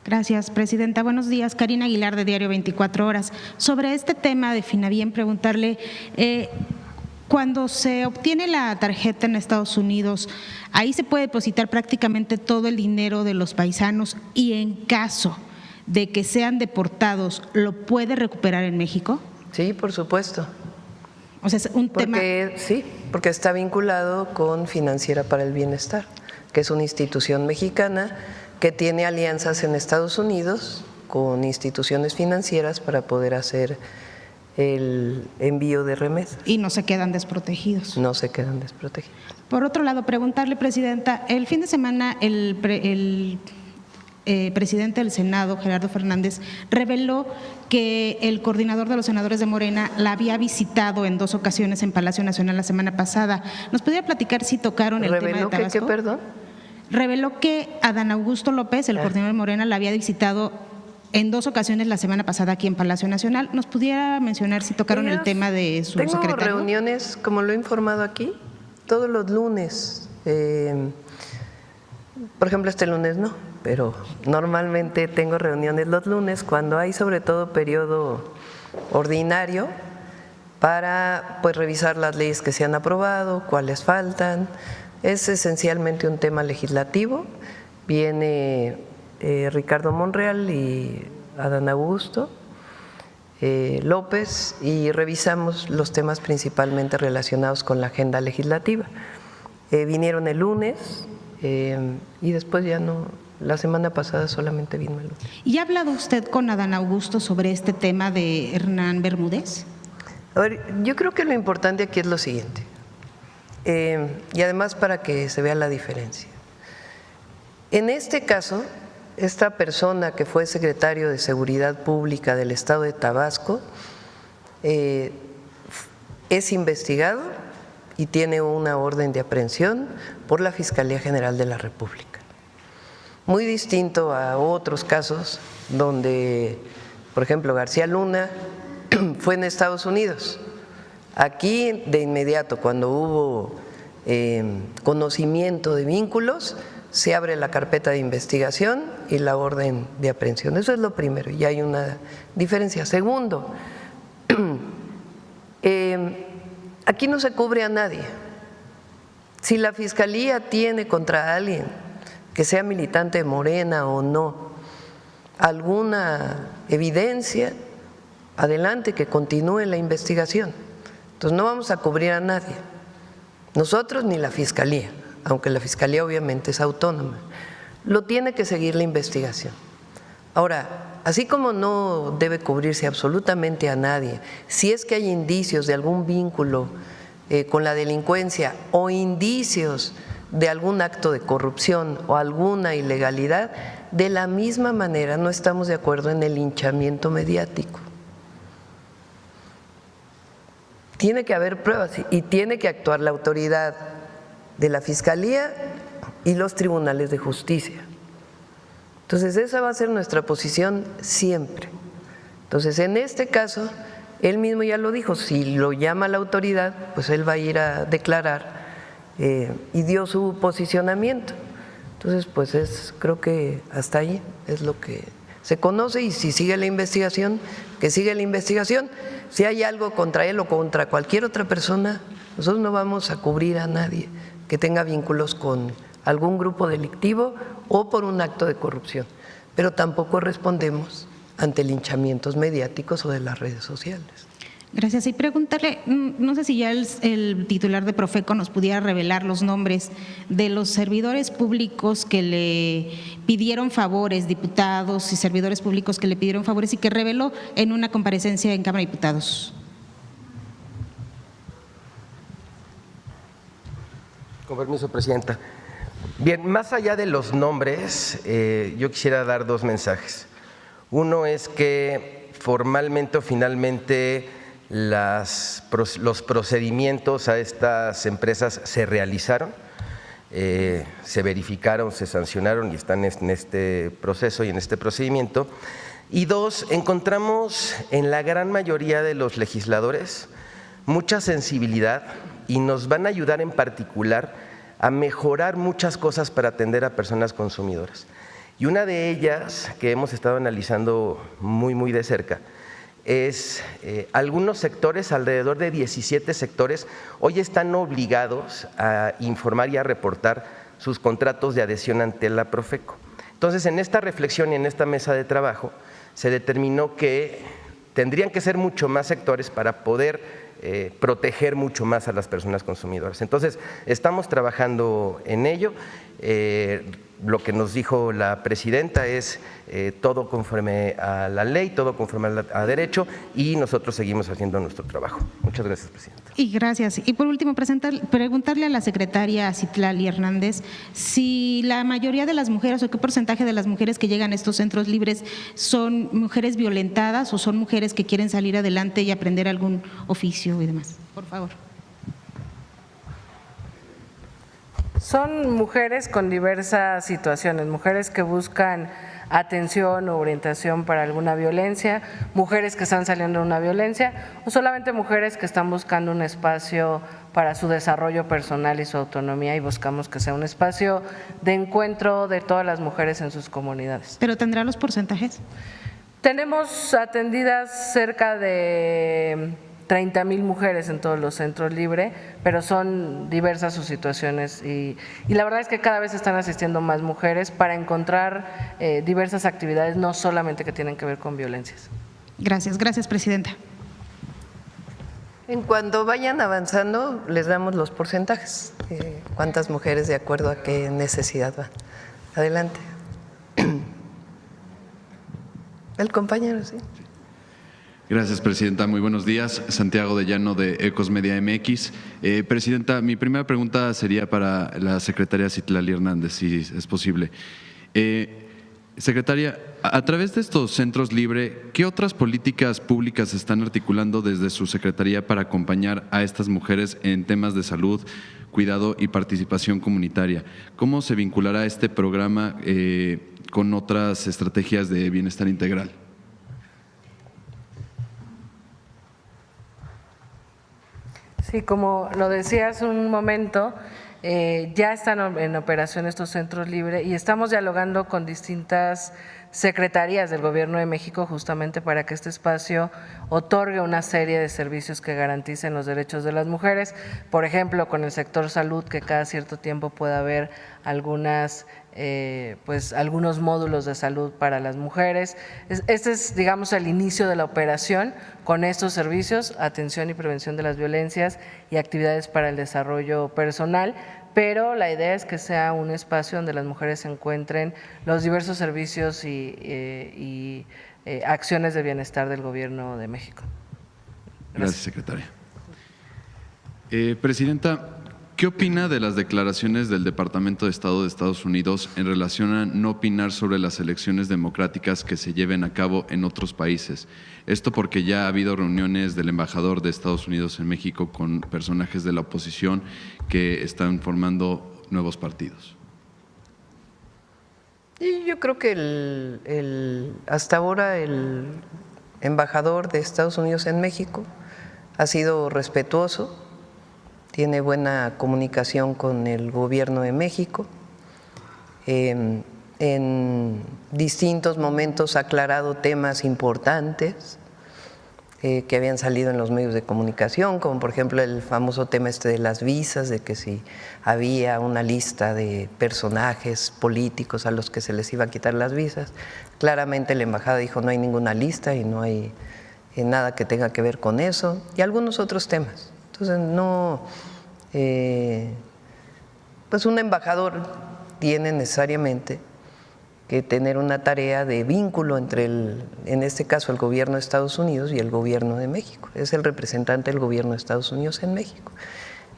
Gracias, presidenta. Buenos días. Karina Aguilar, de Diario 24 Horas. Sobre este tema de Finabien, preguntarle, cuando se obtiene la tarjeta en Estados Unidos, ahí se puede depositar prácticamente todo el dinero de los paisanos y en caso de que sean deportados, ¿lo puede recuperar en México? Sí, por supuesto. O sea, es un tema… Sí, porque está vinculado con Financiera para el Bienestar, que es una institución mexicana que tiene alianzas en Estados Unidos con instituciones financieras para poder hacer el envío de remesas. Y no se quedan desprotegidos. No se quedan desprotegidos. Por otro lado, preguntarle, presidenta, el fin de semana el presidente del Senado, Gerardo Fernández, reveló que el coordinador de los senadores de Morena la había visitado en 2 ocasiones en Palacio Nacional la semana pasada. ¿Nos podría platicar si tocaron el tema de Tabasco? ¿Reveló qué, perdón? Reveló que Adán Augusto López, el coordinador de Morena, la había visitado en 2 ocasiones la semana pasada aquí en Palacio Nacional. ¿Nos pudiera mencionar si tocaron el tema de su secretario? Tengo reuniones, como lo he informado aquí, todos los lunes. Por ejemplo, este lunes no, pero normalmente tengo reuniones los lunes cuando hay sobre todo periodo ordinario para revisar las leyes que se han aprobado, cuáles faltan. Es esencialmente un tema legislativo. Viene Ricardo Monreal y Adán Augusto López y revisamos los temas principalmente relacionados con la agenda legislativa. Vinieron el lunes y después ya no, la semana pasada solamente vino el lunes. ¿Y ha hablado usted con Adán Augusto sobre este tema de Hernán Bermúdez? A ver, yo creo que lo importante aquí es lo siguiente, y además para que se vea la diferencia. En este caso, esta persona que fue secretario de Seguridad Pública del Estado de Tabasco es investigado y tiene una orden de aprehensión por la Fiscalía General de la República. Muy distinto a otros casos donde, por ejemplo, García Luna fue en Estados Unidos. Aquí, de inmediato, cuando hubo conocimiento de vínculos, se abre la carpeta de investigación y la orden de aprehensión. Eso es lo primero, y hay una diferencia. Segundo, aquí no se cubre a nadie. Si la Fiscalía tiene contra alguien, que sea militante de Morena o no, alguna evidencia, adelante, que continúe la investigación. Entonces no vamos a cubrir a nadie, nosotros ni la Fiscalía, aunque la Fiscalía obviamente es autónoma, lo tiene que seguir la investigación. Ahora, así como no debe cubrirse absolutamente a nadie, si es que hay indicios de algún vínculo con la delincuencia o indicios de algún acto de corrupción o alguna ilegalidad, de la misma manera no estamos de acuerdo en el linchamiento mediático. Tiene que haber pruebas y tiene que actuar la autoridad de la Fiscalía y los tribunales de justicia. Entonces, esa va a ser nuestra posición siempre. Entonces, en este caso, él mismo ya lo dijo, si lo llama la autoridad, pues él va a ir a declarar y dio su posicionamiento. Entonces, pues creo que hasta ahí es lo que se conoce, y si sigue la investigación, que sigue la investigación. Si hay algo contra él o contra cualquier otra persona, nosotros no vamos a cubrir a nadie que tenga vínculos con algún grupo delictivo o por un acto de corrupción, pero tampoco respondemos ante linchamientos mediáticos o de las redes sociales. Gracias. Y preguntarle, no sé si ya el titular de Profeco nos pudiera revelar los nombres de los servidores públicos que le pidieron favores, diputados y servidores públicos que le pidieron favores y que reveló en una comparecencia en Cámara de Diputados. Con permiso, presidenta. Bien, más allá de los nombres, yo quisiera dar 2 mensajes. Uno es que formalmente o finalmente los procedimientos a estas empresas se realizaron, se verificaron, se sancionaron y están en este proceso y en este procedimiento. Y 2, encontramos en la gran mayoría de los legisladores mucha sensibilidad y nos van a ayudar en particular a mejorar muchas cosas para atender a personas consumidoras. Y una de ellas que hemos estado analizando muy de cerca es algunos sectores, alrededor de 17 sectores, hoy están obligados a informar y a reportar sus contratos de adhesión ante la Profeco. Entonces, en esta reflexión y en esta mesa de trabajo se determinó que tendrían que ser mucho más sectores para poder proteger mucho más a las personas consumidoras. Entonces, estamos trabajando en ello. Lo que nos dijo la presidenta es todo conforme a la ley, todo conforme a derecho, y nosotros seguimos haciendo nuestro trabajo. Muchas gracias, presidenta. Y gracias. Y por último, preguntarle a la secretaria Citlali Hernández si la mayoría de las mujeres o qué porcentaje de las mujeres que llegan a estos centros libres son mujeres violentadas o son mujeres que quieren salir adelante y aprender algún oficio y demás. Por favor. Son mujeres con diversas situaciones, mujeres que buscan atención o orientación para alguna violencia, mujeres que están saliendo de una violencia o solamente mujeres que están buscando un espacio para su desarrollo personal y su autonomía, y buscamos que sea un espacio de encuentro de todas las mujeres en sus comunidades. ¿Pero tendrá los porcentajes? Tenemos atendidas cerca de 30,000 mujeres en todos los centros libres, pero son diversas sus situaciones y la verdad es que cada vez están asistiendo más mujeres para encontrar diversas actividades, no solamente que tienen que ver con violencias. Gracias, presidenta. En cuanto vayan avanzando, les damos los porcentajes, cuántas mujeres de acuerdo a qué necesidad van. Adelante. El compañero, sí. Gracias, presidenta. Muy buenos días. Santiago de Llano, de Ecos Media MX. Presidenta, mi primera pregunta sería para la secretaria Citlali Hernández, si es posible. Secretaria, a través de estos centros libres, ¿qué otras políticas públicas están articulando desde su secretaría para acompañar a estas mujeres en temas de salud, cuidado y participación comunitaria? ¿Cómo se vinculará este programa con otras estrategias de bienestar integral? Sí, como lo decía hace un momento, ya están en operación estos centros libres y estamos dialogando con distintas secretarías del Gobierno de México justamente para que este espacio otorgue una serie de servicios que garanticen los derechos de las mujeres, por ejemplo, con el sector salud, que cada cierto tiempo pueda haber algunos módulos de salud para las mujeres. Este es, digamos, el inicio de la operación con estos servicios, atención y prevención de las violencias y actividades para el desarrollo personal, pero la idea es que sea un espacio donde las mujeres encuentren los diversos servicios y acciones de bienestar del Gobierno de México. Gracias, secretaria. Presidenta, ¿qué opina de las declaraciones del Departamento de Estado de Estados Unidos en relación a no opinar sobre las elecciones democráticas que se lleven a cabo en otros países? Esto porque ya ha habido reuniones del embajador de Estados Unidos en México con personajes de la oposición que están formando nuevos partidos. Y yo creo que hasta ahora el embajador de Estados Unidos en México ha sido respetuoso, tiene buena comunicación con el Gobierno de México, en distintos momentos ha aclarado temas importantes que habían salido en los medios de comunicación, como por ejemplo el famoso tema de las visas, de que si había una lista de personajes políticos a los que se les iba a quitar las visas. Claramente la embajada dijo no hay ninguna lista y no hay nada que tenga que ver con eso, y algunos otros temas. Entonces no, pues un embajador tiene necesariamente que tener una tarea de vínculo entre en este caso el Gobierno de Estados Unidos y el Gobierno de México. Es el representante del Gobierno de Estados Unidos en México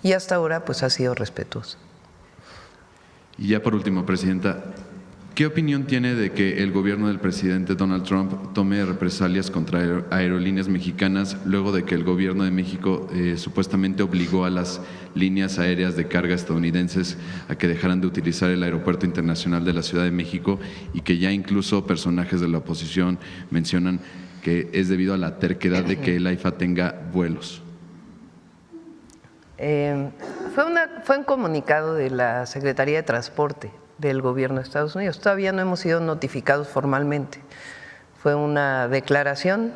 y hasta ahora pues ha sido respetuoso. Y ya por último, presidenta, ¿qué opinión tiene de que el gobierno del presidente Donald Trump tome represalias contra aerolíneas mexicanas luego de que el gobierno de México supuestamente obligó a las líneas aéreas de carga estadounidenses a que dejaran de utilizar el Aeropuerto Internacional de la Ciudad de México y que ya incluso personajes de la oposición mencionan que es debido a la terquedad de que el AIFA tenga vuelos? Fue un comunicado de la Secretaría de Transporte del gobierno de Estados Unidos. Todavía no hemos sido notificados formalmente. Fue una declaración,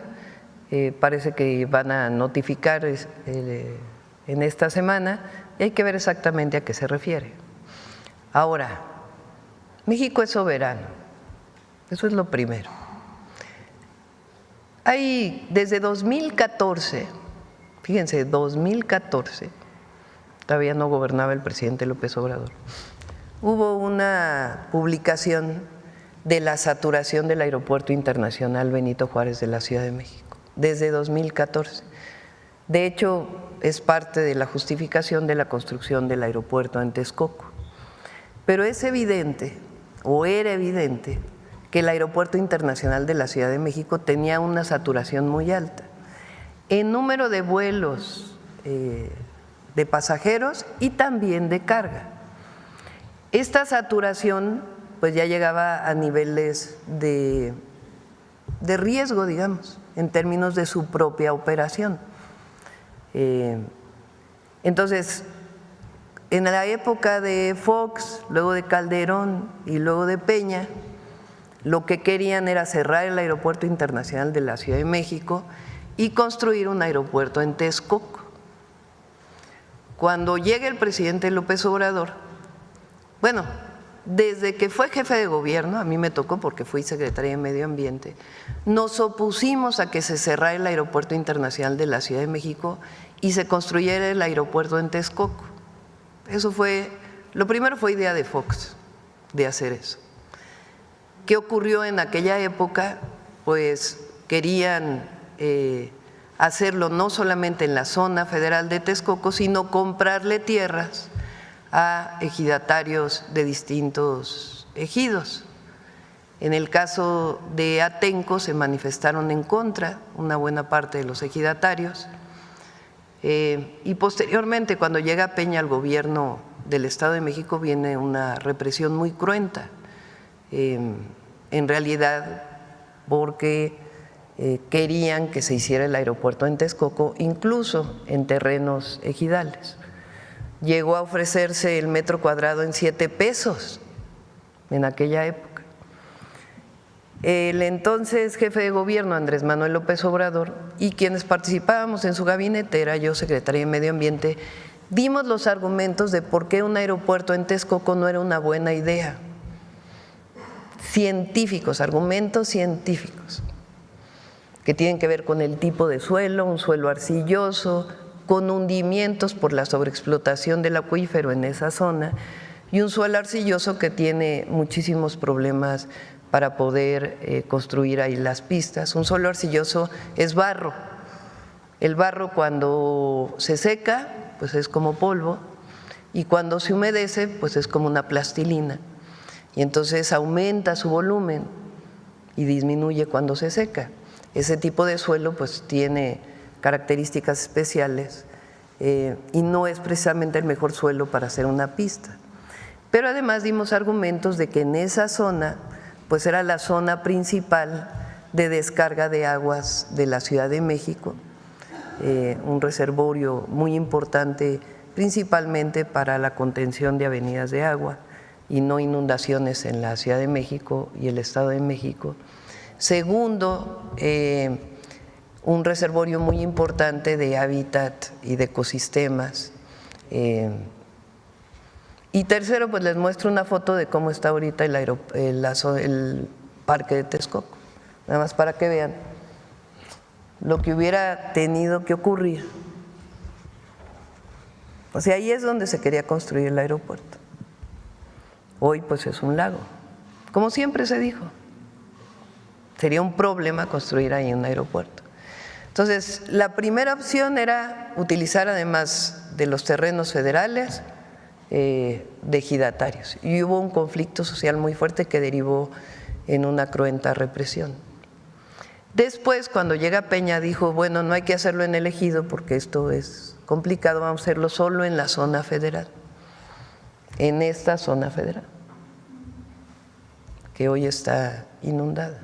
parece que van a notificar en esta semana y hay que ver exactamente a qué se refiere. Ahora, México es soberano, eso es lo primero. Hay desde 2014, fíjense, 2014, todavía no gobernaba el presidente López Obrador, hubo una publicación de la saturación del Aeropuerto Internacional Benito Juárez de la Ciudad de México, desde 2014. De hecho, es parte de la justificación de la construcción del aeropuerto en Texcoco. Pero es evidente, o era evidente, que el Aeropuerto Internacional de la Ciudad de México tenía una saturación muy alta en número de vuelos de pasajeros y también de carga. Esta saturación pues ya llegaba a niveles de riesgo, digamos, en términos de su propia operación. Entonces, en la época de Fox, luego de Calderón y luego de Peña, lo que querían era cerrar el Aeropuerto Internacional de la Ciudad de México y construir un aeropuerto en Texcoco. Cuando llega el presidente López Obrador, bueno, desde que fue jefe de gobierno, a mí me tocó porque fui secretaria de Medio Ambiente, nos opusimos a que se cerrara el Aeropuerto Internacional de la Ciudad de México y se construyera el aeropuerto en Texcoco. Eso fue, lo primero fue idea de Fox, de hacer eso. ¿Qué ocurrió en aquella época? Pues querían hacerlo no solamente en la zona federal de Texcoco, sino comprarle tierras a ejidatarios de distintos ejidos. En el caso de Atenco se manifestaron en contra una buena parte de los ejidatarios y posteriormente cuando llega Peña al gobierno del Estado de México viene una represión muy cruenta, en realidad porque querían que se hiciera el aeropuerto en Texcoco, incluso en terrenos ejidales. Llegó a ofrecerse el metro cuadrado en 7 pesos en aquella época. El entonces jefe de gobierno, Andrés Manuel López Obrador, y quienes participábamos en su gabinete, era yo secretaria de Medio Ambiente, dimos los argumentos de por qué un aeropuerto en Texcoco no era una buena idea. Científicos, argumentos científicos, que tienen que ver con el tipo de suelo, un suelo arcilloso, con hundimientos por la sobreexplotación del acuífero en esa zona y un suelo arcilloso que tiene muchísimos problemas para poder construir ahí las pistas. Un suelo arcilloso es barro. El barro cuando se seca pues es como polvo y cuando se humedece pues es como una plastilina y entonces aumenta su volumen y disminuye cuando se seca. Ese tipo de suelo pues tiene características especiales y no es precisamente el mejor suelo para hacer una pista. Pero además dimos argumentos de que en esa zona pues era la zona principal de descarga de aguas de la Ciudad de México, un reservorio muy importante principalmente para la contención de avenidas de agua y no inundaciones en la Ciudad de México y el Estado de México. Segundo, un reservorio muy importante de hábitat y de ecosistemas. Y tercero, pues les muestro una foto de cómo está ahorita el parque de Texcoco, nada más para que vean lo que hubiera tenido que ocurrir. O sea, ahí es donde se quería construir el aeropuerto. Hoy pues es un lago, como siempre se dijo. Sería un problema construir ahí un aeropuerto. Entonces, la primera opción era utilizar además de los terrenos federales de ejidatarios y hubo un conflicto social muy fuerte que derivó en una cruenta represión. Después, cuando llega Peña, dijo, bueno, no hay que hacerlo en el ejido porque esto es complicado, vamos a hacerlo solo en la zona federal, en esta zona federal, que hoy está inundada.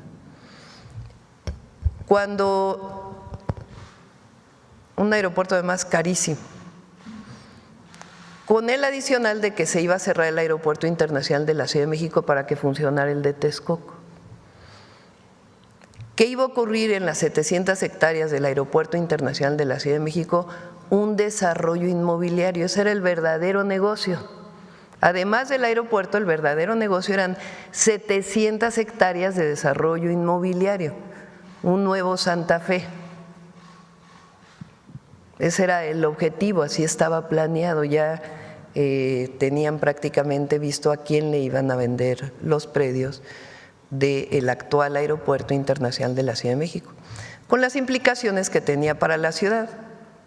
Un aeropuerto además carísimo, con el adicional de que se iba a cerrar el Aeropuerto Internacional de la Ciudad de México para que funcionara el de Texcoco. ¿Qué iba a ocurrir en las 700 hectáreas del Aeropuerto Internacional de la Ciudad de México? Un desarrollo inmobiliario, ese era el verdadero negocio. Además del aeropuerto, el verdadero negocio eran 700 hectáreas de desarrollo inmobiliario, un nuevo Santa Fe. Ese era el objetivo, así estaba planeado, ya tenían prácticamente visto a quién le iban a vender los predios del actual Aeropuerto Internacional de la Ciudad de México, con las implicaciones que tenía para la ciudad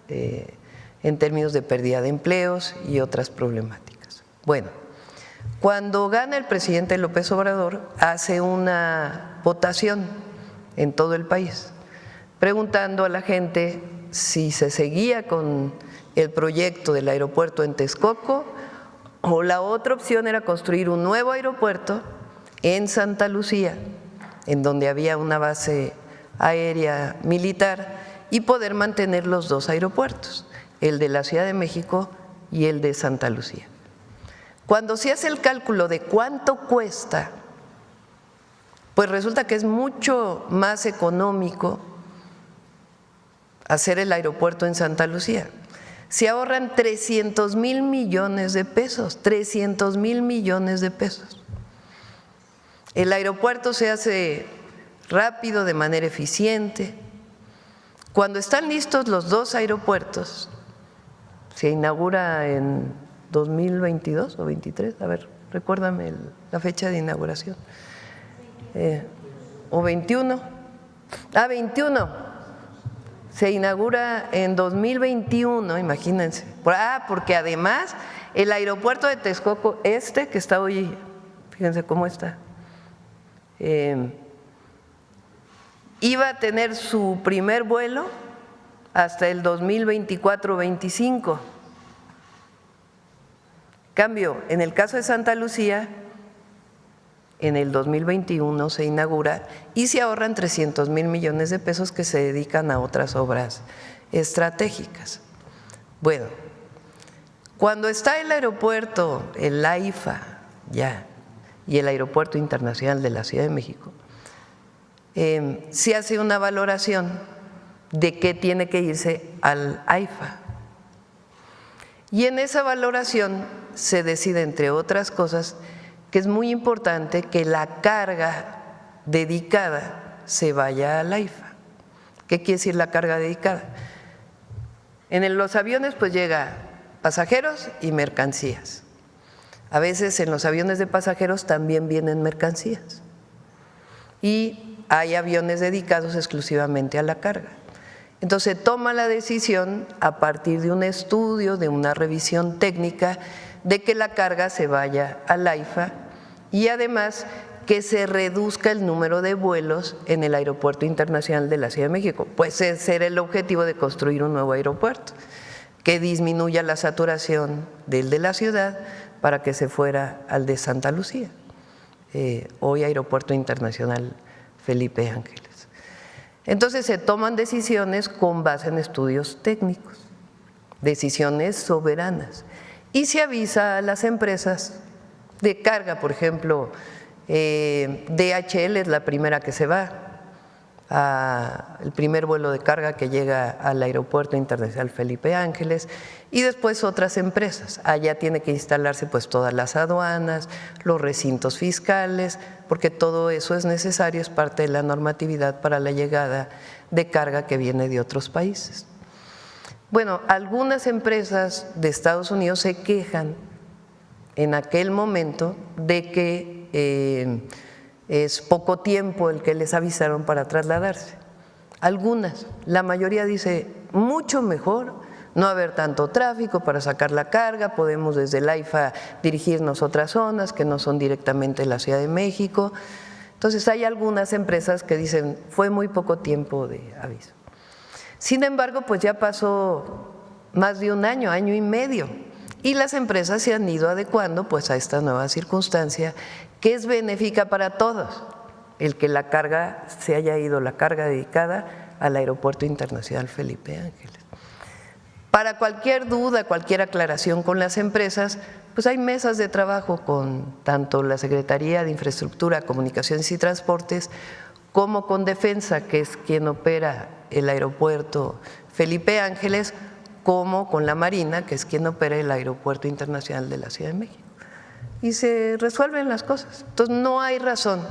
en términos de pérdida de empleos y otras problemáticas. Bueno, cuando gana el presidente López Obrador, hace una votación en todo el país, preguntando a la gente si se seguía con el proyecto del aeropuerto en Texcoco o la otra opción era construir un nuevo aeropuerto en Santa Lucía, en donde había una base aérea militar, y poder mantener los dos aeropuertos, el de la Ciudad de México y el de Santa Lucía. Cuando se hace el cálculo de cuánto cuesta, pues resulta que es mucho más económico hacer el aeropuerto en Santa Lucía. Se ahorran 300,000 millones de pesos, 300,000 millones de pesos. El aeropuerto se hace rápido, de manera eficiente. Cuando están listos los dos aeropuertos, se inaugura en 2022 o 23, a ver, recuérdame la fecha de inauguración. O 21. 21. Se inaugura en 2021, imagínense. Porque además el aeropuerto de Texcoco, que está hoy, fíjense cómo está, iba a tener su primer vuelo hasta el 2024-25. Cambio, en el caso de Santa Lucía, en el 2021 se inaugura y se ahorran 300,000 millones de pesos que se dedican a otras obras estratégicas. Bueno, cuando está el aeropuerto, el AIFA ya, y el Aeropuerto Internacional de la Ciudad de México, se hace una valoración de qué tiene que irse al AIFA. Y en esa valoración se decide, entre otras cosas, que es muy importante que la carga dedicada se vaya al AIFA. ¿Qué quiere decir la carga dedicada? En los aviones pues llega pasajeros y mercancías. A veces en los aviones de pasajeros también vienen mercancías. Y hay aviones dedicados exclusivamente a la carga. Entonces se toma la decisión a partir de un estudio, de una revisión técnica, de que la carga se vaya al AIFA y además que se reduzca el número de vuelos en el Aeropuerto Internacional de la Ciudad de México. Pues ese era el objetivo de construir un nuevo aeropuerto, que disminuya la saturación del de la ciudad para que se fuera al de Santa Lucía, hoy Aeropuerto Internacional Felipe Ángeles. Entonces se toman decisiones con base en estudios técnicos, decisiones soberanas, y se avisa a las empresas de carga. Por ejemplo, DHL es la primera que se va, el primer vuelo de carga que llega al Aeropuerto Internacional Felipe Ángeles, y después otras empresas. Allá tiene que instalarse pues todas las aduanas, los recintos fiscales, porque todo eso es necesario, es parte de la normatividad para la llegada de carga que viene de otros países. Bueno, algunas empresas de Estados Unidos se quejan en aquel momento de que es poco tiempo el que les avisaron para trasladarse. Algunas, la mayoría dice mucho mejor no haber tanto tráfico para sacar la carga, podemos desde el AIFA dirigirnos a otras zonas que no son directamente la Ciudad de México. Entonces hay algunas empresas que dicen fue muy poco tiempo de aviso. Sin embargo, pues ya pasó más de un año, año y medio, y las empresas se han ido adecuando pues a esta nueva circunstancia que es benéfica para todos, el que la carga se haya ido, la carga dedicada al Aeropuerto Internacional Felipe Ángeles. Para cualquier duda, cualquier aclaración con las empresas, pues hay mesas de trabajo con tanto la Secretaría de Infraestructura, Comunicaciones y Transportes como con Defensa, que es quien opera el aeropuerto Felipe Ángeles, como con la Marina, que es quien opera el Aeropuerto Internacional de la Ciudad de México. Y se resuelven las cosas. Entonces no hay razón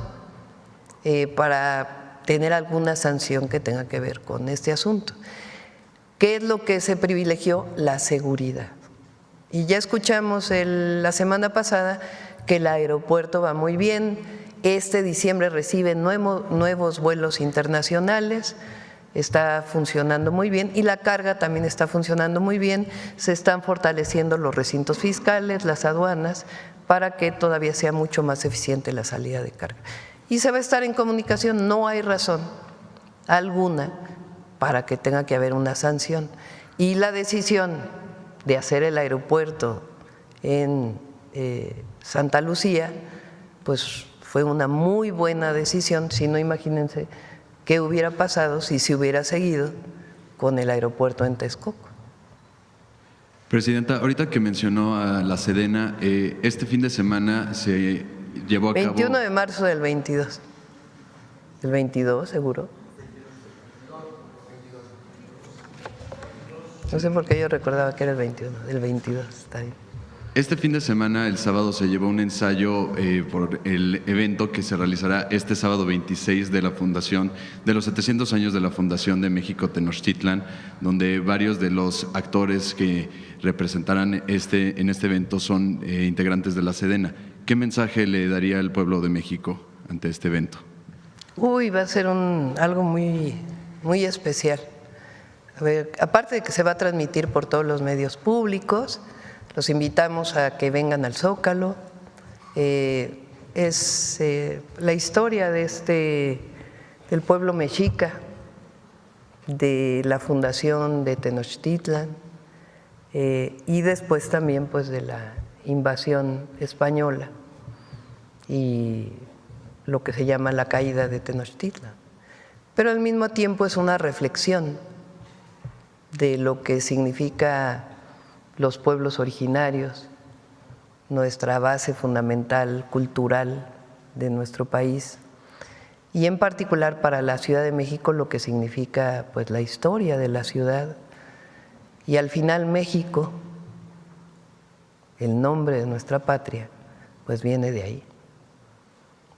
para tener alguna sanción que tenga que ver con este asunto. ¿Qué es lo que se privilegió? La seguridad. Y ya escuchamos la semana pasada que el aeropuerto va muy bien. Este diciembre recibe nuevos vuelos internacionales, está funcionando muy bien y la carga también está funcionando muy bien. Se están fortaleciendo los recintos fiscales, las aduanas, para que todavía sea mucho más eficiente la salida de carga. Y se va a estar en comunicación, no hay razón alguna para que tenga que haber una sanción. Y la decisión de hacer el aeropuerto en Santa Lucía, pues fue una muy buena decisión. Si no, imagínense qué hubiera pasado si se hubiera seguido con el aeropuerto en Texcoco. Presidenta, ahorita que mencionó a la Sedena, este fin de semana se llevó a cabo… 21 de marzo del 22. ¿El 22 seguro? No sé por qué yo recordaba que era el 21, del 22, está bien. Este fin de semana, el sábado, se llevó un ensayo por el evento que se realizará este sábado 26 de la fundación, de los 700 años de la Fundación de México Tenochtitlan, donde varios de los actores que representarán en este evento son integrantes de la Sedena. ¿Qué mensaje le daría al pueblo de México ante este evento? Va a ser algo muy, muy especial. A ver, aparte de que se va a transmitir por todos los medios públicos, los invitamos a que vengan al Zócalo. Es la historia del pueblo mexica, de la fundación de Tenochtitlan y después también pues de la invasión española y lo que se llama la caída de Tenochtitlan. Pero al mismo tiempo es una reflexión de lo que significa los pueblos originarios, nuestra base fundamental cultural de nuestro país y en particular para la Ciudad de México lo que significa pues la historia de la ciudad y al final México, el nombre de nuestra patria, pues viene de ahí.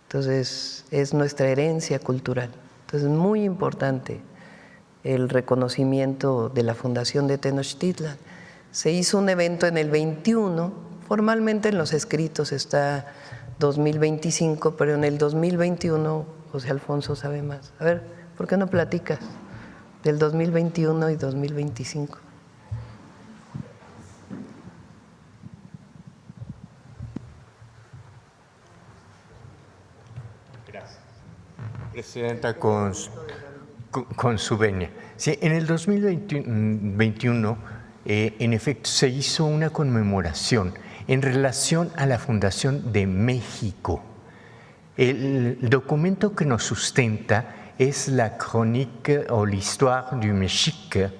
Entonces es nuestra herencia cultural. Entonces es muy importante el reconocimiento de la Fundación de Tenochtitlan. Se hizo un evento en el 21, formalmente en los escritos está 2025, pero en el 2021 José Alfonso sabe más. A ver, ¿por qué no platicas del 2021 y 2025? Gracias. Presidenta, con su venia. Sí, en el 2021 en efecto, se hizo una conmemoración en relación a la Fundación de México. El documento que nos sustenta es la Chronique o l'Histoire du Mexique,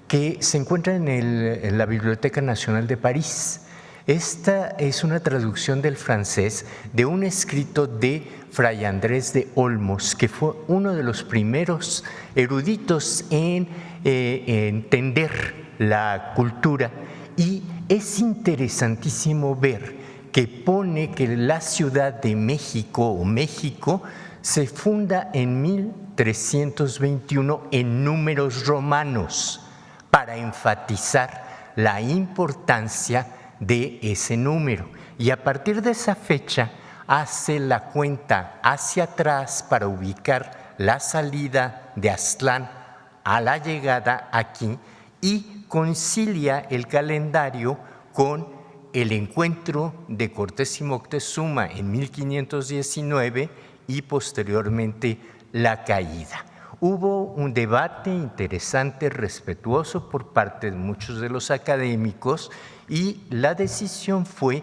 que se encuentra en la Biblioteca Nacional de París. Esta es una traducción del francés de un escrito de Fray Andrés de Olmos, que fue uno de los primeros eruditos en entender la cultura, y es interesantísimo ver que pone que la Ciudad de México o México se funda en 1321 en números romanos para enfatizar la importancia de ese número, y a partir de esa fecha hace la cuenta hacia atrás para ubicar la salida de Aztlán a la llegada aquí y concilia el calendario con el encuentro de Cortés y Moctezuma en 1519 y posteriormente la caída. Hubo un debate interesante, respetuoso por parte de muchos de los académicos, y la decisión fue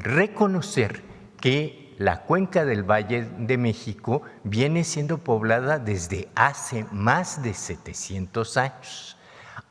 reconocer que la cuenca del Valle de México viene siendo poblada desde hace más de 700 años.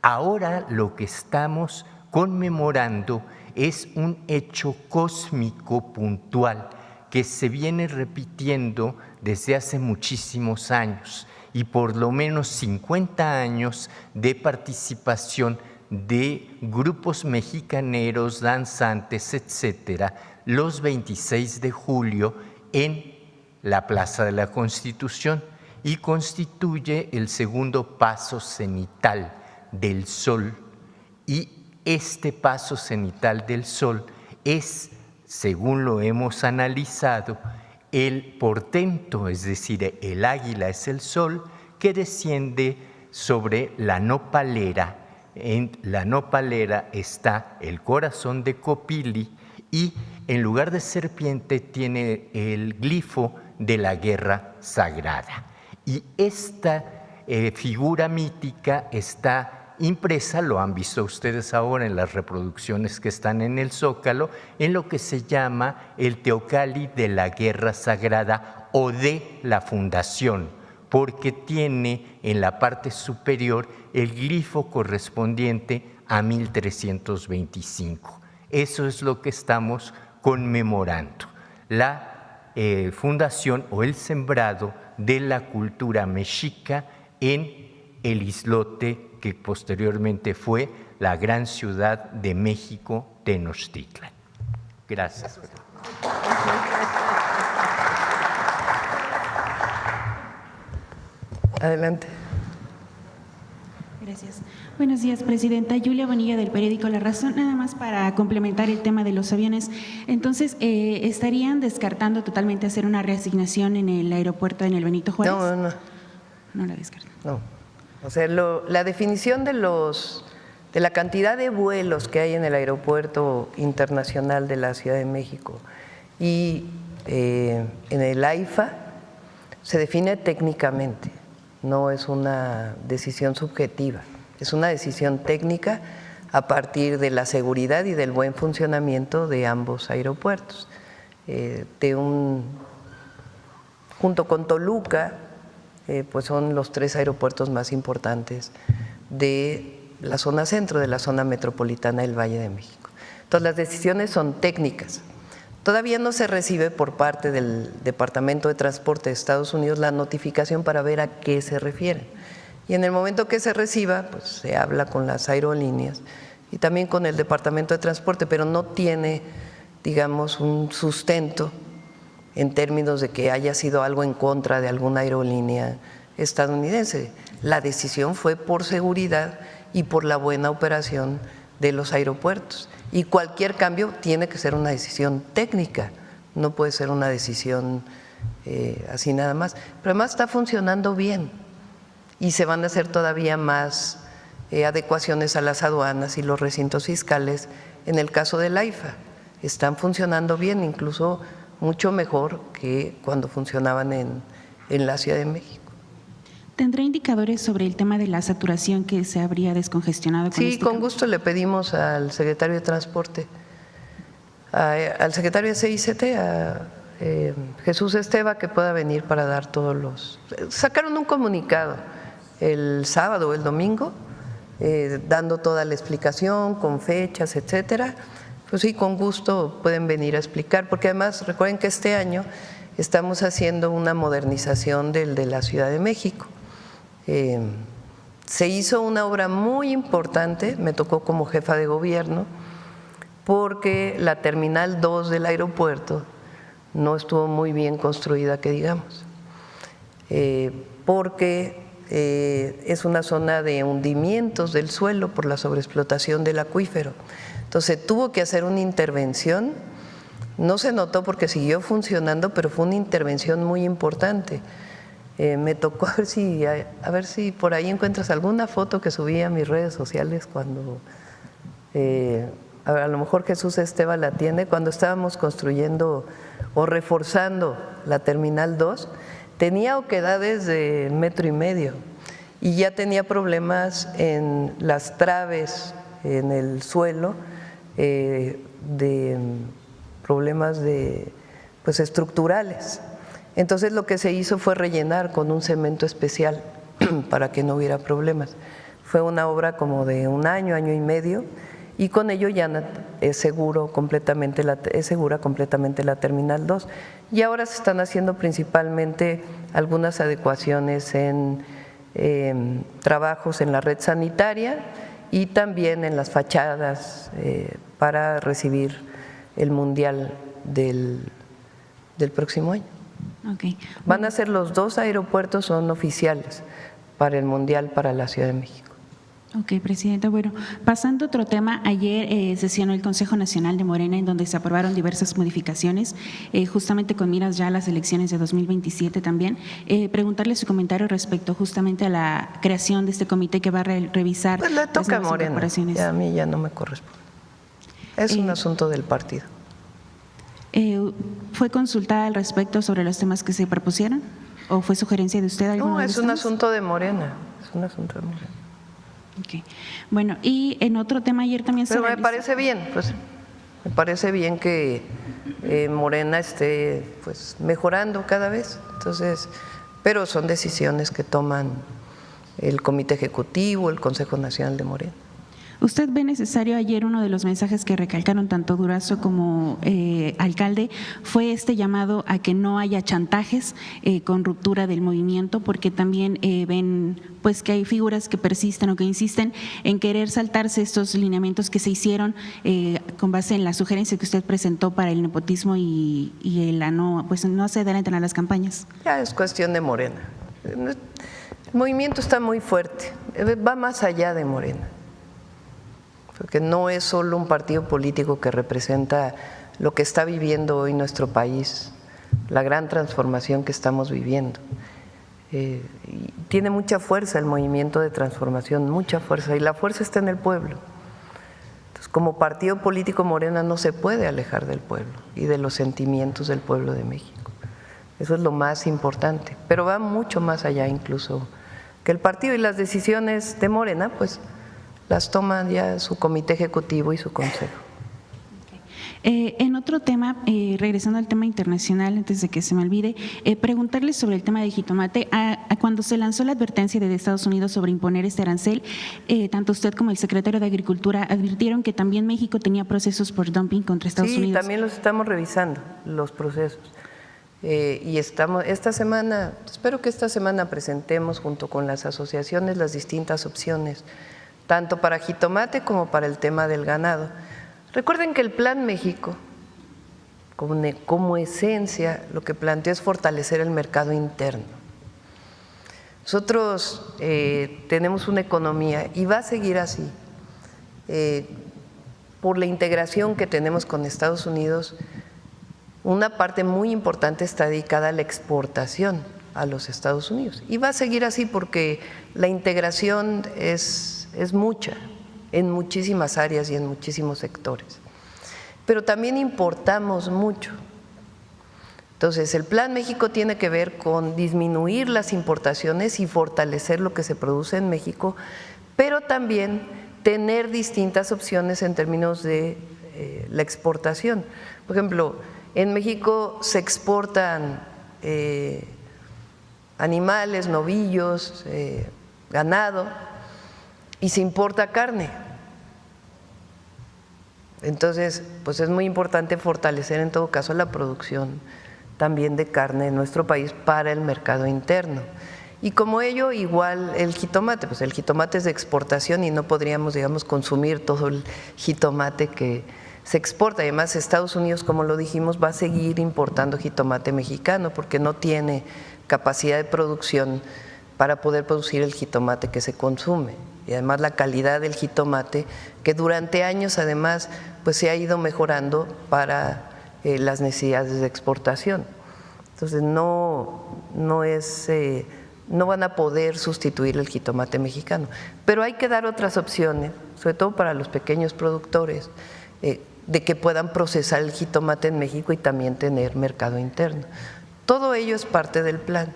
Ahora lo que estamos conmemorando es un hecho cósmico puntual que se viene repitiendo desde hace muchísimos años y por lo menos 50 años de participación de grupos mexicaneros, danzantes, etcétera, los 26 de julio en la Plaza de la Constitución, y constituye el segundo paso cenital del Sol. Y este paso cenital del Sol es, según lo hemos analizado, el portento, es decir, el águila es el Sol que desciende sobre la nopalera. En la nopalera está el corazón de Copili y en lugar de serpiente tiene el glifo de la guerra sagrada. Y esta figura mítica está impresa, lo han visto ustedes ahora en las reproducciones que están en el Zócalo, en lo que se llama el teocalli de la guerra sagrada o de la fundación, porque tiene en la parte superior el glifo correspondiente a 1325. Eso es lo que estamos conmemorando, la fundación o el sembrado de la cultura mexica en el islote que posteriormente fue la gran ciudad de México, Tenochtitlan. Gracias. Adelante. Gracias. Buenos días, Presidenta. Julia Bonilla, del periódico La Razón. Nada más para complementar el tema de los aviones. Entonces, ¿estarían descartando totalmente hacer una reasignación en el aeropuerto en el Benito Juárez? No. No la descartan. No. O sea, la definición de la cantidad de vuelos que hay en el Aeropuerto Internacional de la Ciudad de México y en el AIFA se define técnicamente. No es una decisión subjetiva, es una decisión técnica a partir de la seguridad y del buen funcionamiento de ambos aeropuertos. Junto con Toluca, pues son los 3 aeropuertos más importantes de la zona centro, de la zona metropolitana del Valle de México. Entonces, las decisiones son técnicas. Todavía no se recibe por parte del Departamento de Transporte de Estados Unidos la notificación para ver a qué se refieren. Y en el momento que se reciba, pues se habla con las aerolíneas y también con el Departamento de Transporte, pero no tiene, digamos, un sustento en términos de que haya sido algo en contra de alguna aerolínea estadounidense. La decisión fue por seguridad y por la buena operación de los aeropuertos. Y cualquier cambio tiene que ser una decisión técnica, no puede ser una decisión así nada más. Pero además está funcionando bien y se van a hacer todavía más adecuaciones a las aduanas y los recintos fiscales en el caso del AIFA. Están funcionando bien, incluso mucho mejor que cuando funcionaban en la Ciudad de México. ¿Tendrá indicadores sobre el tema de la saturación que se habría descongestionado? Sí, con gusto le pedimos al secretario de Transporte, al secretario de CICT, a Jesús Esteva, que pueda venir para dar todos los… Sacaron un comunicado el sábado o el domingo, dando toda la explicación, con fechas, etcétera. Pues sí, con gusto pueden venir a explicar, porque además recuerden que este año estamos haciendo una modernización del de la Ciudad de México. Se hizo una obra muy importante, me tocó como jefa de gobierno, porque la Terminal 2 del aeropuerto no estuvo muy bien construida, que digamos, porque es una zona de hundimientos del suelo por la sobreexplotación del acuífero. Entonces tuvo que hacer una intervención, no se notó porque siguió funcionando, pero fue una intervención muy importante. Me tocó a ver si por ahí encuentras alguna foto que subí a mis redes sociales cuando, a lo mejor Jesús Esteva la tiene, cuando estábamos construyendo o reforzando la Terminal 2, tenía oquedades de 1,5 metros y ya tenía problemas en las traves, en el suelo, de problemas pues estructurales. Entonces lo que se hizo fue rellenar con un cemento especial para que no hubiera problemas. Fue una obra como de un año, año y medio, y con ello ya es segura completamente la Terminal 2. Y ahora se están haciendo principalmente algunas adecuaciones en trabajos en la red sanitaria y también en las fachadas para recibir el Mundial del próximo año. Okay. Van a ser los 2 aeropuertos, son oficiales para el Mundial para la Ciudad de México. Ok, Presidenta. Bueno, pasando a otro tema, ayer sesionó el Consejo Nacional de Morena en donde se aprobaron diversas modificaciones, justamente con miras ya a las elecciones de 2027 también. Preguntarle su comentario respecto justamente a la creación de este comité que va a revisar pues le toca las nuevas a Morena, incorporaciones. ya a mí ya no me corresponde. Es un asunto del partido. ¿Fue consultada al respecto sobre los temas que se propusieron? ¿O fue sugerencia de usted? No, es un asunto de Morena, es un asunto de Morena. Okay. Bueno, y en otro tema ayer también Pero me parece bien, pues me parece bien que Morena esté pues mejorando cada vez. Entonces, pero son decisiones que toman el Comité Ejecutivo, el Consejo Nacional de Morena. ¿Usted ve necesario? Ayer uno de los mensajes que recalcaron tanto Durazo como alcalde fue este llamado a que no haya chantajes con ruptura del movimiento, porque también ven pues que hay figuras que persisten o que insisten en querer saltarse estos lineamientos que se hicieron con base en la sugerencia que usted presentó para el nepotismo y la no se adelanten a las campañas. Ya es cuestión de Morena. El movimiento está muy fuerte, va más allá de Morena, porque no es solo un partido político que representa lo que está viviendo hoy nuestro país, la gran transformación que estamos viviendo. Y tiene mucha fuerza el movimiento de transformación, mucha fuerza, y la fuerza está en el pueblo. Entonces, como partido político, Morena no se puede alejar del pueblo y de los sentimientos del pueblo de México. Eso es lo más importante, pero va mucho más allá incluso que el partido, y las decisiones de Morena, pues las toman ya su comité ejecutivo y su consejo. En otro tema, regresando al tema internacional, antes de que se me olvide, preguntarle sobre el tema de jitomate. Cuando se lanzó la advertencia de Estados Unidos sobre imponer este arancel, tanto usted como el secretario de Agricultura advirtieron que también México tenía procesos por dumping contra Estados Unidos. Sí, también los estamos revisando, los procesos. Y esta semana, espero que esta semana presentemos junto con las asociaciones las distintas opciones, tanto para jitomate como para el tema del ganado. Recuerden que el Plan México, como esencia, lo que plantea es fortalecer el mercado interno. Nosotros tenemos una economía, y va a seguir así, por la integración que tenemos con Estados Unidos. Una parte muy importante está dedicada a la exportación a los Estados Unidos, y va a seguir así porque la integración es mucha, en muchísimas áreas y en muchísimos sectores. Pero también importamos mucho. Entonces, el Plan México tiene que ver con disminuir las importaciones y fortalecer lo que se produce en México, pero también tener distintas opciones en términos de la exportación. Por ejemplo, en México se exportan animales, novillos, ganado, y se importa carne. Entonces, pues es muy importante fortalecer en todo caso la producción también de carne en nuestro país para el mercado interno. Y como ello, igual el jitomate, pues el jitomate es de exportación y no podríamos, digamos, consumir todo el jitomate que se exporta. Además, Estados Unidos, como lo dijimos, va a seguir importando jitomate mexicano porque no tiene capacidad de producción para poder producir el jitomate que se consume. Y además la calidad del jitomate, que durante años además pues se ha ido mejorando para las necesidades de exportación. Entonces no van a poder sustituir el jitomate mexicano, pero hay que dar otras opciones, sobre todo para los pequeños productores, de que puedan procesar el jitomate en México y también tener mercado interno. Todo ello es parte del plan.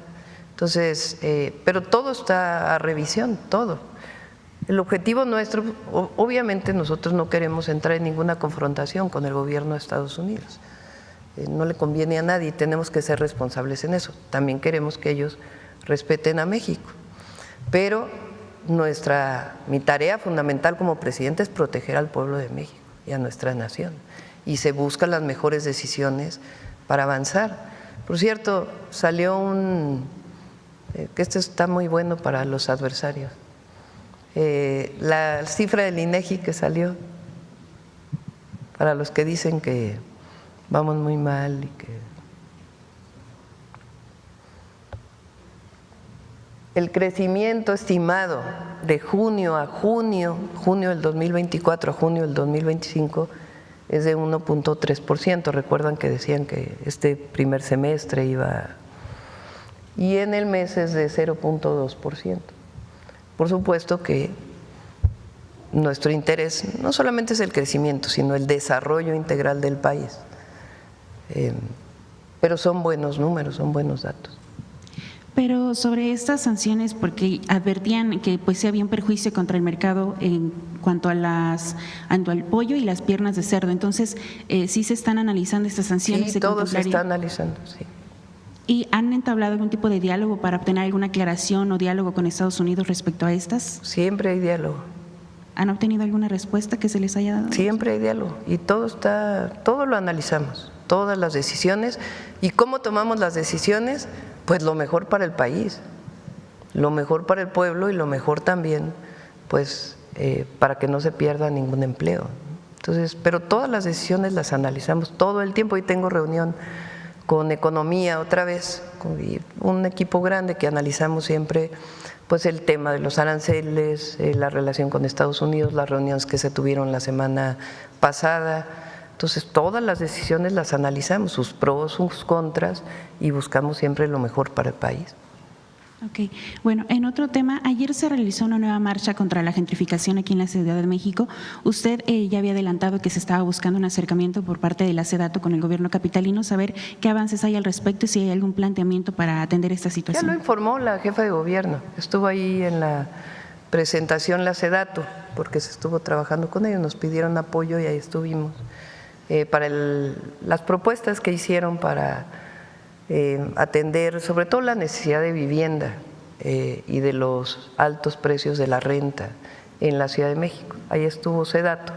Entonces, pero todo está a revisión, todo. El objetivo nuestro, obviamente nosotros no queremos entrar en ninguna confrontación con el gobierno de Estados Unidos. No le conviene a nadie, tenemos que ser responsables en eso. También queremos que ellos respeten a México. Pero mi tarea fundamental como presidente es proteger al pueblo de México y a nuestra nación, y se buscan las mejores decisiones para avanzar. Por cierto, salió que esto está muy bueno para los adversarios, la cifra del INEGI que salió, para los que dicen que vamos muy mal y que el crecimiento estimado de junio del 2024 a junio del 2025 es de 1.3%. Recuerdan que decían que este primer semestre iba, y en el mes es de 0.2%. Por supuesto que nuestro interés no solamente es el crecimiento, sino el desarrollo integral del país. Pero son buenos números, son buenos datos. Pero sobre estas sanciones, porque advertían que pues sí había un perjuicio contra el mercado en cuanto al pollo y las piernas de cerdo. Entonces, ¿sí se están analizando estas sanciones? Sí, todo se está analizando, sí. ¿Y han entablado algún tipo de diálogo para obtener alguna aclaración o diálogo con Estados Unidos respecto a estas? Siempre hay diálogo. ¿Han obtenido alguna respuesta que se les haya dado? Siempre hay diálogo y todo lo analizamos, todas las decisiones. ¿Y cómo tomamos las decisiones? Pues lo mejor para el país, lo mejor para el pueblo y lo mejor también, pues, para que no se pierda ningún empleo. Entonces, pero todas las decisiones las analizamos todo el tiempo. Hoy tengo reunión con Economía otra vez, con un equipo grande que analizamos siempre, pues, el tema de los aranceles, la relación con Estados Unidos, las reuniones que se tuvieron la semana pasada. Entonces, todas las decisiones las analizamos, sus pros, sus contras, y buscamos siempre lo mejor para el país. Ok, bueno, en otro tema, ayer se realizó una nueva marcha contra la gentrificación aquí en la Ciudad de México. Usted ya había adelantado que se estaba buscando un acercamiento por parte de la SEDATU con el gobierno capitalino, saber qué avances hay al respecto y si hay algún planteamiento para atender esta situación. Ya lo informó la jefa de gobierno, estuvo ahí en la presentación la SEDATU, porque se estuvo trabajando con ellos, nos pidieron apoyo y ahí estuvimos. Para las propuestas que hicieron para atender sobre todo la necesidad de vivienda y de los altos precios de la renta en la Ciudad de México. Ahí estuvo SEDATU.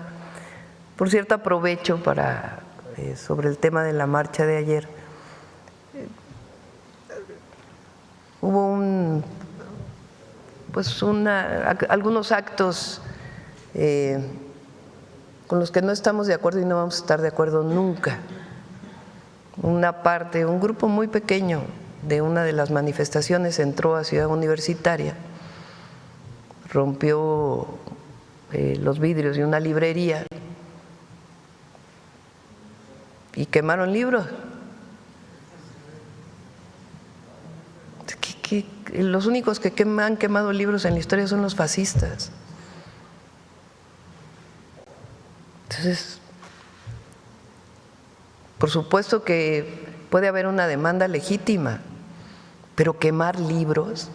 Por cierto, aprovecho para sobre el tema de la marcha de ayer. Hubo algunos actos con los que no estamos de acuerdo y no vamos a estar de acuerdo nunca. Un grupo muy pequeño de una de las manifestaciones entró a Ciudad Universitaria, rompió los vidrios de una librería y quemaron libros. Los únicos que han quemado libros en la historia son los fascistas. Entonces, por supuesto que puede haber una demanda legítima, pero quemar libros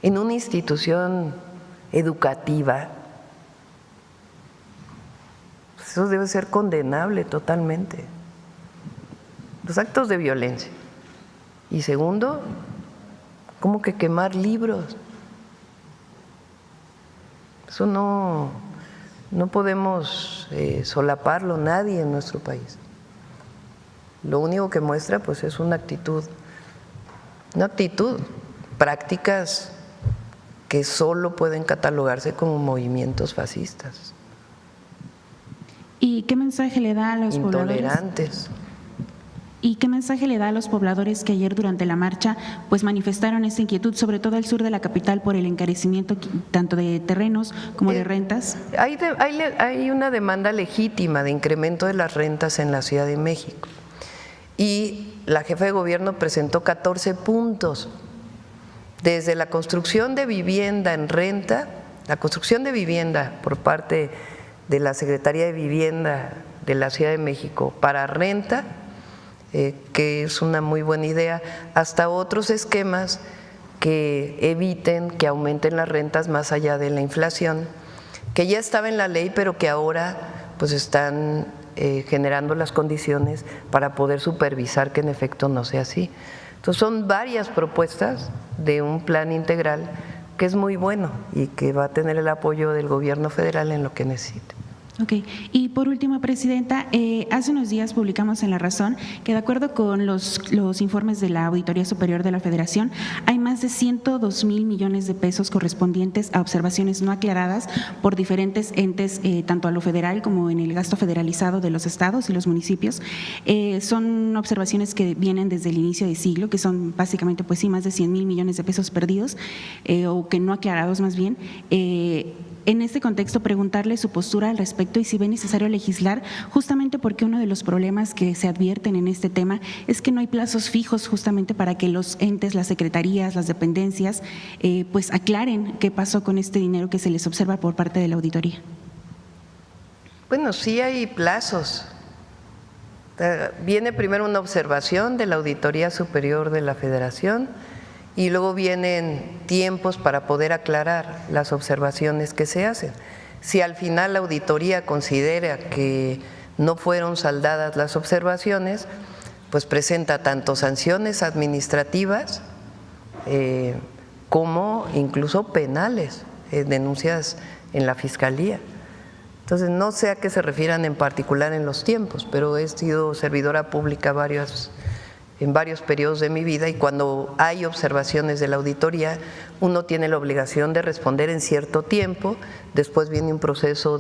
en una institución educativa, eso debe ser condenable totalmente. Los actos de violencia. Y segundo, ¿cómo que quemar libros? Eso no podemos solaparlo nadie en nuestro país. Lo único que muestra pues es una actitud, prácticas que solo pueden catalogarse como movimientos fascistas. ¿Y qué mensaje le da a los intolerantes? ¿Y qué mensaje le da a los pobladores que ayer durante la marcha pues manifestaron esta inquietud, sobre todo al sur de la capital, por el encarecimiento tanto de terrenos como de rentas? Hay una demanda legítima de incremento de las rentas en la Ciudad de México. Y la jefa de gobierno presentó 14 puntos, desde la construcción de vivienda en renta, la construcción de vivienda por parte de la Secretaría de Vivienda de la Ciudad de México para renta, que es una muy buena idea, hasta otros esquemas que eviten que aumenten las rentas más allá de la inflación, que ya estaba en la ley, pero que ahora pues están generando las condiciones para poder supervisar que en efecto no sea así. Entonces son varias propuestas de un plan integral que es muy bueno y que va a tener el apoyo del gobierno federal en lo que necesite. Ok, y por último, Presidenta, hace unos días publicamos en La Razón que de acuerdo con los informes de la Auditoría Superior de la Federación, hay más de 102,000 millones de pesos correspondientes a observaciones no aclaradas por diferentes entes, tanto a lo federal como en el gasto federalizado de los estados y los municipios. Son observaciones que vienen desde el inicio de siglo, que son básicamente, pues sí, más de 100,000 millones de pesos perdidos, o que no aclarados más bien. En este contexto, preguntarle su postura al respecto y si ve necesario legislar, justamente porque uno de los problemas que se advierten en este tema es que no hay plazos fijos justamente para que los entes, las secretarías, las dependencias, pues aclaren qué pasó con este dinero que se les observa por parte de la auditoría. Bueno, sí hay plazos. Viene primero una observación de la Auditoría Superior de la Federación y luego vienen tiempos para poder aclarar las observaciones que se hacen. Si al final la auditoría considera que no fueron saldadas las observaciones, pues presenta tanto sanciones administrativas como incluso penales, denuncias en la Fiscalía. Entonces, no sé a qué se refieran en particular en los tiempos, pero he sido servidora pública en varios periodos de mi vida y cuando hay observaciones de la auditoría, uno tiene la obligación de responder en cierto tiempo, después viene un proceso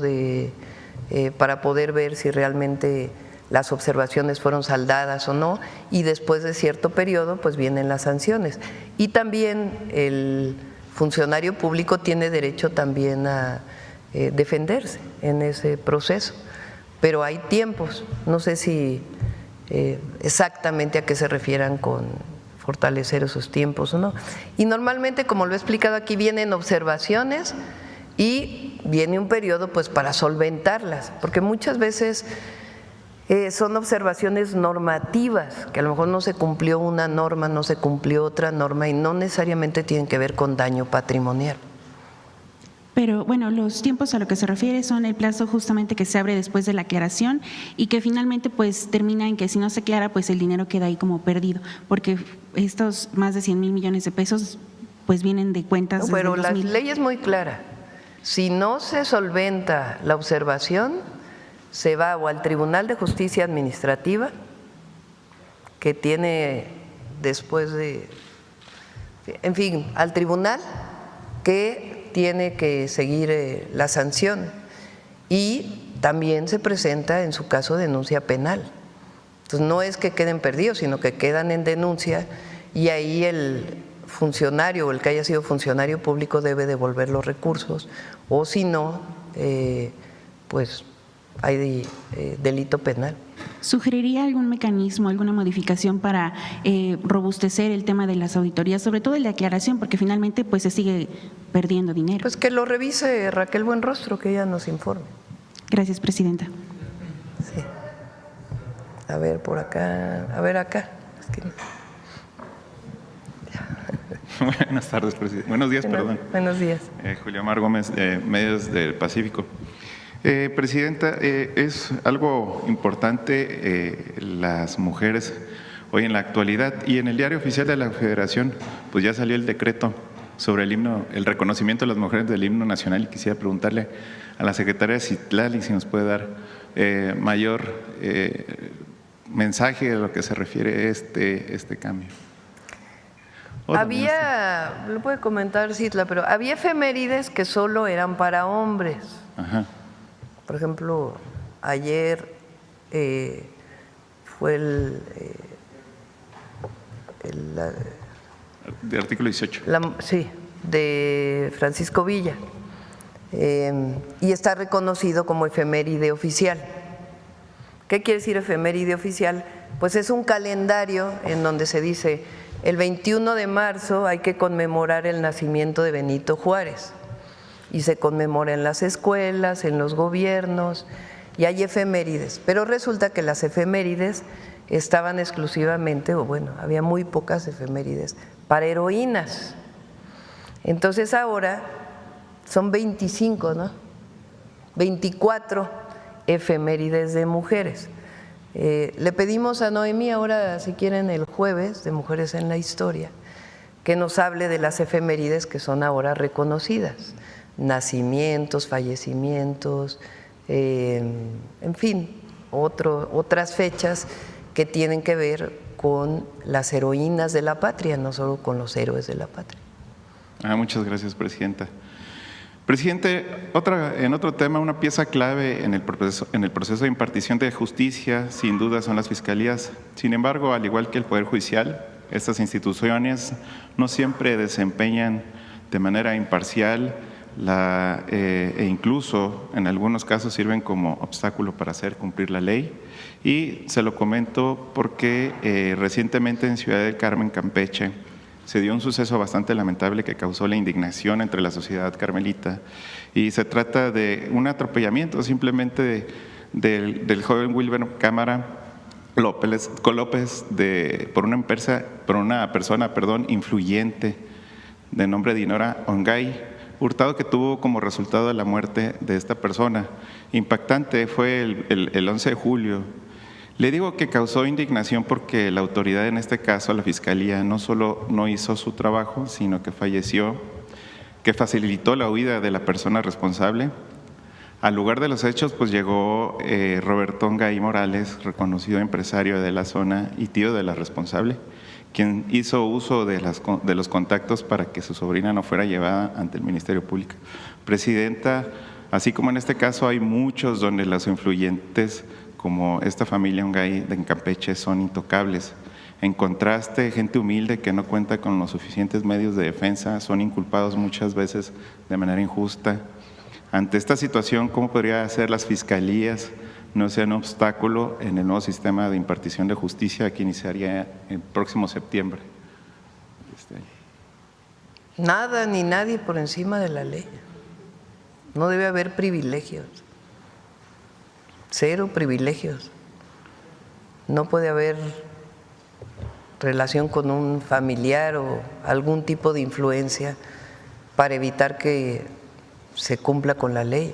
para poder ver si realmente las observaciones fueron saldadas o no, y después de cierto periodo pues vienen las sanciones. Y también el funcionario público tiene derecho también a defenderse en ese proceso, pero hay tiempos, no sé si exactamente a qué se refieran con fortalecer esos tiempos o no. Y normalmente, como lo he explicado aquí, vienen observaciones y viene un periodo pues para solventarlas, porque muchas veces son observaciones normativas, que a lo mejor no se cumplió una norma, no se cumplió otra norma y no necesariamente tienen que ver con daño patrimonial. Pero bueno, los tiempos a lo que se refiere son el plazo justamente que se abre después de la aclaración y que finalmente pues termina en que si no se aclara pues el dinero queda ahí como perdido, porque estos más de 100,000 millones de pesos pues vienen de cuentas. No, pero la ley es muy clara, si no se solventa la observación se va o al Tribunal de Justicia Administrativa, que tiene después en fin, al tribunal que tiene que seguir la sanción y también se presenta en su caso denuncia penal. Entonces no es que queden perdidos, sino que quedan en denuncia y ahí el funcionario o el que haya sido funcionario público debe devolver los recursos o si no, pues hay delito penal. ¿Sugeriría algún mecanismo, alguna modificación para robustecer el tema de las auditorías, sobre todo el de aclaración, porque finalmente pues se sigue perdiendo dinero? Pues que lo revise Raquel Buenrostro, que ella nos informe. Gracias, Presidenta. Sí. A ver, por acá, a ver acá. Es que... Buenas tardes, presidente. Buenos días, perdón. Buenos días. Julio Omar Gómez, Medios del Pacífico. Presidenta, es algo importante las mujeres hoy en la actualidad y en el Diario Oficial de la Federación pues ya salió el decreto sobre el himno, el reconocimiento de las mujeres del himno nacional y quisiera preguntarle a la secretaria Citlali si nos puede dar mayor mensaje a lo que se refiere este cambio. Había, lo puede comentar Citla, pero había efemérides que solo eran para hombres. Ajá. Por ejemplo, ayer fue de artículo 18. Sí, de Francisco Villa. Y está reconocido como efeméride oficial. ¿Qué quiere decir efeméride oficial? Pues es un calendario en donde se dice el 21 de marzo hay que conmemorar el nacimiento de Benito Juárez. Y se conmemora en las escuelas, en los gobiernos, y hay efemérides. Pero resulta que las efemérides estaban exclusivamente, o bueno, había muy pocas efemérides para heroínas. Entonces ahora son 25, ¿no? 24 efemérides de mujeres. Le pedimos a Noemí ahora, si quieren, el jueves de Mujeres en la Historia, que nos hable de las efemérides que son ahora reconocidas, nacimientos, fallecimientos, en fin, otras fechas que tienen que ver con las heroínas de la patria, no solo con los héroes de la patria. Muchas gracias, Presidenta. Presidente, en otro tema, una pieza clave en el proceso de impartición de justicia, sin duda, son las fiscalías. Sin embargo, al igual que el Poder Judicial, estas instituciones no siempre desempeñan de manera imparcial e incluso en algunos casos sirven como obstáculo para hacer cumplir la ley. Y se lo comento porque recientemente en Ciudad del Carmen, Campeche, se dio un suceso bastante lamentable que causó la indignación entre la sociedad carmelita, y se trata de un atropellamiento simplemente del joven Wilber Cámara López por una persona influyente de nombre Dinora Ongay Hurtado, que tuvo como resultado de la muerte de esta persona. Impactante fue el 11 de julio. Le digo que causó indignación porque la autoridad, en este caso la Fiscalía, no solo no hizo su trabajo, sino que facilitó la huida de la persona responsable. Al lugar de los hechos pues llegó Roberto Ongay Morales, reconocido empresario de la zona y tío de la responsable, quien hizo uso de los contactos para que su sobrina no fuera llevada ante el Ministerio Público. Presidenta, así como en este caso hay muchos donde los influyentes, como esta familia Ongay en Campeche, son intocables. En contraste, gente humilde que no cuenta con los suficientes medios de defensa son inculpados muchas veces de manera injusta. Ante esta situación, ¿cómo podría hacer las fiscalías no sean un obstáculo en el nuevo sistema de impartición de justicia que iniciaría el próximo septiembre? Nada ni nadie por encima de la ley. No debe haber privilegios. Cero privilegios. No puede haber relación con un familiar o algún tipo de influencia para evitar que se cumpla con la ley.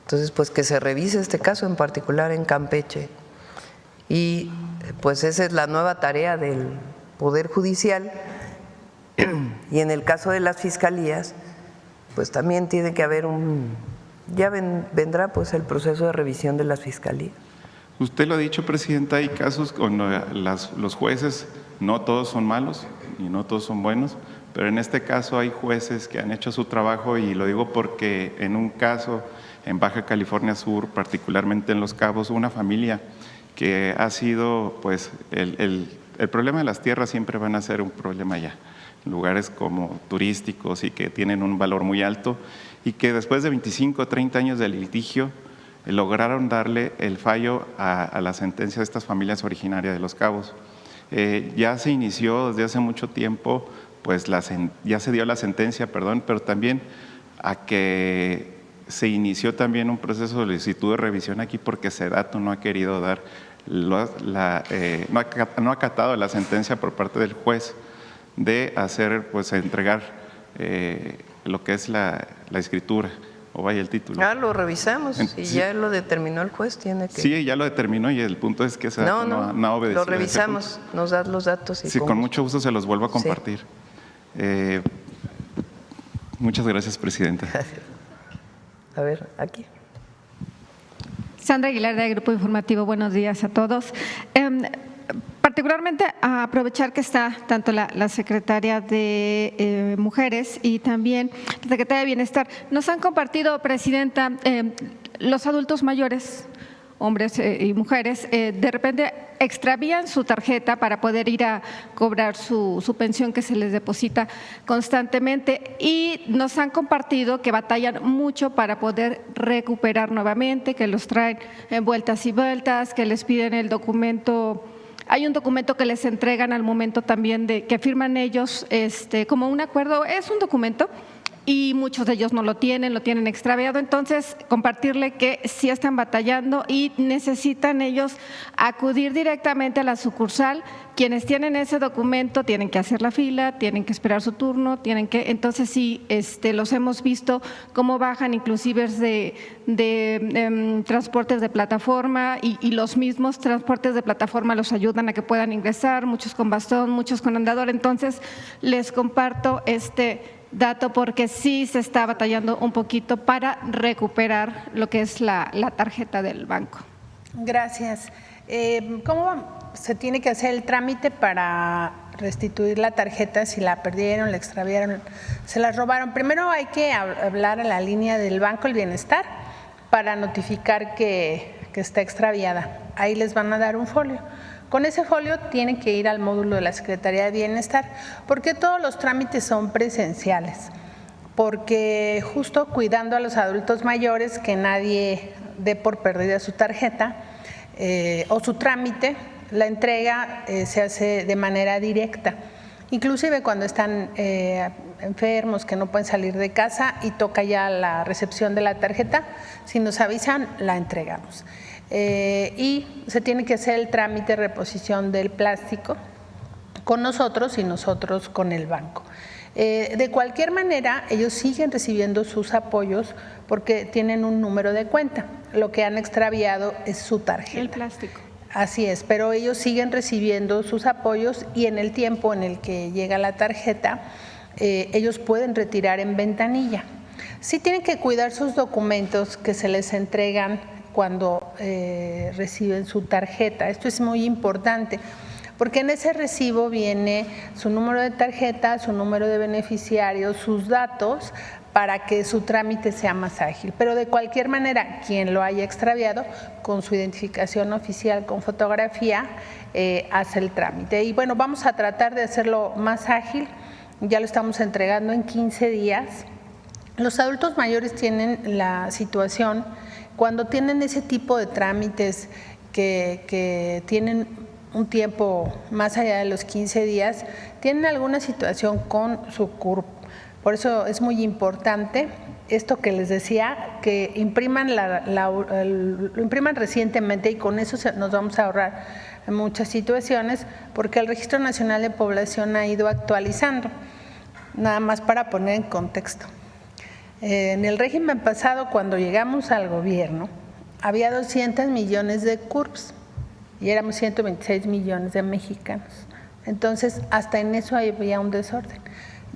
Entonces, pues que se revise este caso en particular en Campeche, y pues esa es la nueva tarea del Poder Judicial. Y en el caso de las fiscalías, pues también tiene que haber vendrá pues el proceso de revisión de las fiscalías. Usted lo ha dicho, Presidenta, hay casos con los jueces, no todos son malos y no todos son buenos, pero en este caso hay jueces que han hecho su trabajo, y lo digo porque en un caso en Baja California Sur, particularmente en Los Cabos, una familia que ha sido, pues, el problema de las tierras siempre van a ser un problema allá, lugares como turísticos y que tienen un valor muy alto, y que después de 25 o 30 años de litigio lograron darle el fallo a la sentencia de estas familias originarias de Los Cabos. Ya se inició desde hace mucho tiempo, pues ya se dio la sentencia, pero también a que se inició también un proceso de solicitud de revisión aquí porque Sedato no ha querido dar, no ha acatado la sentencia por parte del juez de hacer, pues entregar lo que es la escritura, o vaya el título. Lo revisamos, y sí, ya lo determinó el juez, tiene que… Sí, ya lo determinó, y el punto es que Sedato no ha obedecido. Lo revisamos, nos das los datos. Sí, con mucho gusto se los vuelvo a compartir. Sí. Muchas gracias, Presidenta. Gracias. A ver, aquí. Sandra Aguilar, de Grupo Informativo. Buenos días a todos. Particularmente a aprovechar que está tanto la Secretaria de Mujeres y también la Secretaria de Bienestar. Nos han compartido, Presidenta, los adultos mayores, hombres y mujeres, de repente extravían su tarjeta para poder ir a cobrar su pensión que se les deposita constantemente, y nos han compartido que batallan mucho para poder recuperar nuevamente, que los traen en vueltas y vueltas, que les piden el documento. Hay un documento que les entregan al momento también de que firman ellos como un acuerdo, es un documento, y muchos de ellos no lo tienen extraviado. Entonces, compartirle que sí están batallando y necesitan ellos acudir directamente a la sucursal, quienes tienen ese documento tienen que hacer la fila, tienen que esperar su turno, entonces sí, los hemos visto cómo bajan inclusive de transportes de plataforma y los mismos transportes de plataforma los ayudan a que puedan ingresar, muchos con bastón, muchos con andador. Entonces les comparto este dato porque sí se está batallando un poquito para recuperar lo que es la tarjeta del banco. Gracias. ¿Cómo se tiene que hacer el trámite para restituir la tarjeta si la perdieron, la extraviaron, se la robaron? Primero hay que hablar a la línea del Banco del Bienestar para notificar que está extraviada. Ahí les van a dar un folio. Con ese folio tienen que ir al módulo de la Secretaría de Bienestar, porque todos los trámites son presenciales, porque justo cuidando a los adultos mayores, que nadie dé por perdida su tarjeta o su trámite, la entrega se hace de manera directa, inclusive cuando están enfermos, que no pueden salir de casa y toca ya la recepción de la tarjeta, si nos avisan, la entregamos. Y se tiene que hacer el trámite de reposición del plástico con nosotros y nosotros con el banco. De cualquier manera, ellos siguen recibiendo sus apoyos porque tienen un número de cuenta. Lo que han extraviado es su tarjeta. El plástico. Así es, pero ellos siguen recibiendo sus apoyos y en el tiempo en el que llega la tarjeta, ellos pueden retirar en ventanilla. Sí tienen que cuidar sus documentos que se les entregan cuando reciben su tarjeta. Esto es muy importante, porque en ese recibo viene su número de tarjeta, su número de beneficiario, sus datos, para que su trámite sea más ágil. Pero de cualquier manera, quien lo haya extraviado, con su identificación oficial con fotografía, hace el trámite. Y bueno, vamos a tratar de hacerlo más ágil, ya lo estamos entregando en 15 días. Los adultos mayores tienen la situación, cuando tienen ese tipo de trámites que tienen un tiempo más allá de los 15 días, tienen alguna situación con su CURP. Por eso es muy importante esto que les decía, que impriman lo impriman recientemente y con eso nos vamos a ahorrar muchas situaciones, porque el Registro Nacional de Población ha ido actualizando, nada más para poner en contexto. En el régimen pasado, cuando llegamos al gobierno, había 200 millones de CURPs y éramos 126 millones de mexicanos. Entonces, hasta en eso había un desorden.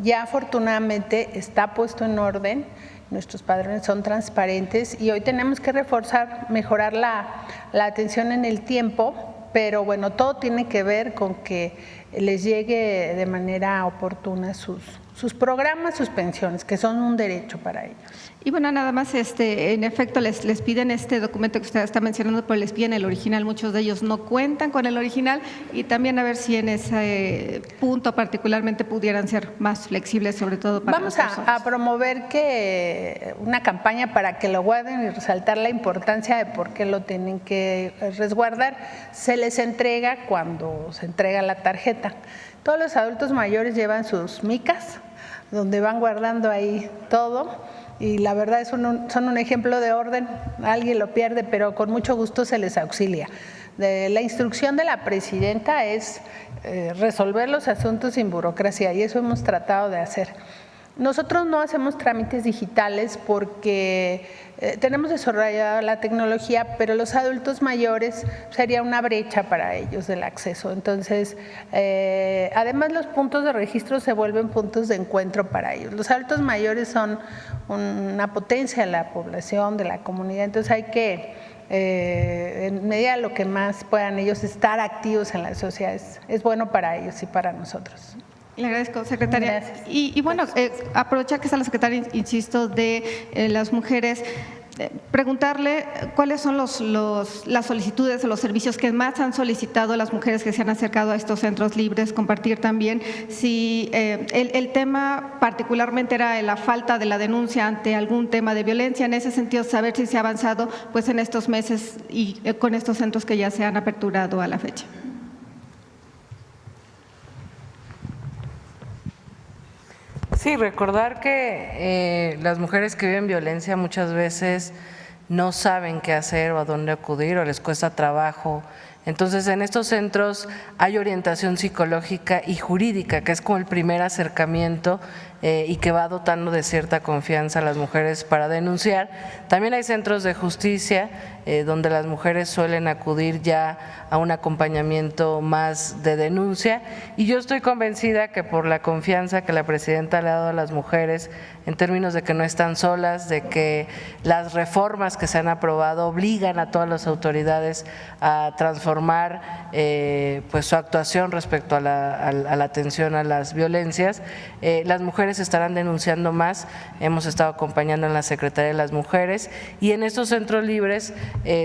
Ya afortunadamente está puesto en orden, nuestros padrones son transparentes y hoy tenemos que reforzar, mejorar la atención en el tiempo, pero bueno, todo tiene que ver con que les llegue de manera oportuna sus programas, sus pensiones, que son un derecho para ellos. Y bueno, nada más, en efecto, les piden este documento que usted está mencionando, pero les piden el original. Muchos de ellos no cuentan con el original y también a ver si en ese punto particularmente pudieran ser más flexibles, sobre todo para Vamos a promover una campaña para que lo guarden y resaltar la importancia de por qué lo tienen que resguardar. Se les entrega cuando se entrega la tarjeta. Todos los adultos mayores llevan sus micas, donde van guardando ahí todo. Y la verdad son un ejemplo de orden, alguien lo pierde, pero con mucho gusto se les auxilia. La instrucción de la presidenta es resolver los asuntos sin burocracia y eso hemos tratado de hacer. Nosotros no hacemos trámites digitales porque tenemos desarrollada la tecnología, pero los adultos mayores sería una brecha para ellos del acceso. Entonces, además los puntos de registro se vuelven puntos de encuentro para ellos. Los adultos mayores son una potencia de la población, de la comunidad, entonces hay que, en medida de lo que más puedan ellos estar activos en la sociedad, es bueno para ellos y para nosotros. Le agradezco, secretaria. Y bueno, aprovechar que está la secretaria, insisto, de las mujeres, preguntarle cuáles son las solicitudes o los servicios que más han solicitado las mujeres que se han acercado a estos centros libres, compartir también si el tema particularmente era la falta de la denuncia ante algún tema de violencia. En ese sentido, saber si se ha avanzado pues en estos meses y con estos centros que ya se han aperturado a la fecha. Sí, recordar que las mujeres que viven violencia muchas veces no saben qué hacer o a dónde acudir o les cuesta trabajo Entonces, en estos centros hay orientación psicológica y jurídica, que es como el primer acercamiento y que va dotando de cierta confianza a las mujeres para denunciar. También hay centros de justicia donde las mujeres suelen acudir ya a un acompañamiento más de denuncia, y yo estoy convencida que por la confianza que la presidenta le ha dado a las mujeres en términos de que no están solas, de que las reformas que se han aprobado obligan a todas las autoridades a transformar pues su actuación respecto a la atención a las violencias, las mujeres estarán denunciando más. Hemos estado acompañando en la Secretaría de las Mujeres, y en estos centros libres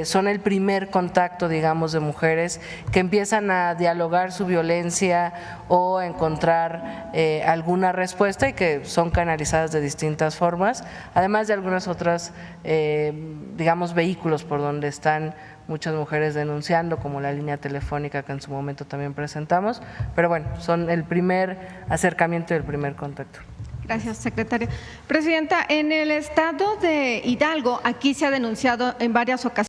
son el primer contacto, digamos, de mujeres que empiezan a dialogar su violencia o a encontrar alguna respuesta, y que son canalizadas de distintas formas, además de algunas otras, digamos, vehículos por donde están muchas mujeres denunciando, como la línea telefónica que en su momento también presentamos, pero bueno, son el primer acercamiento y el primer contacto. Gracias, secretaria. Presidenta, en el estado de Hidalgo, aquí se ha denunciado en varias ocasiones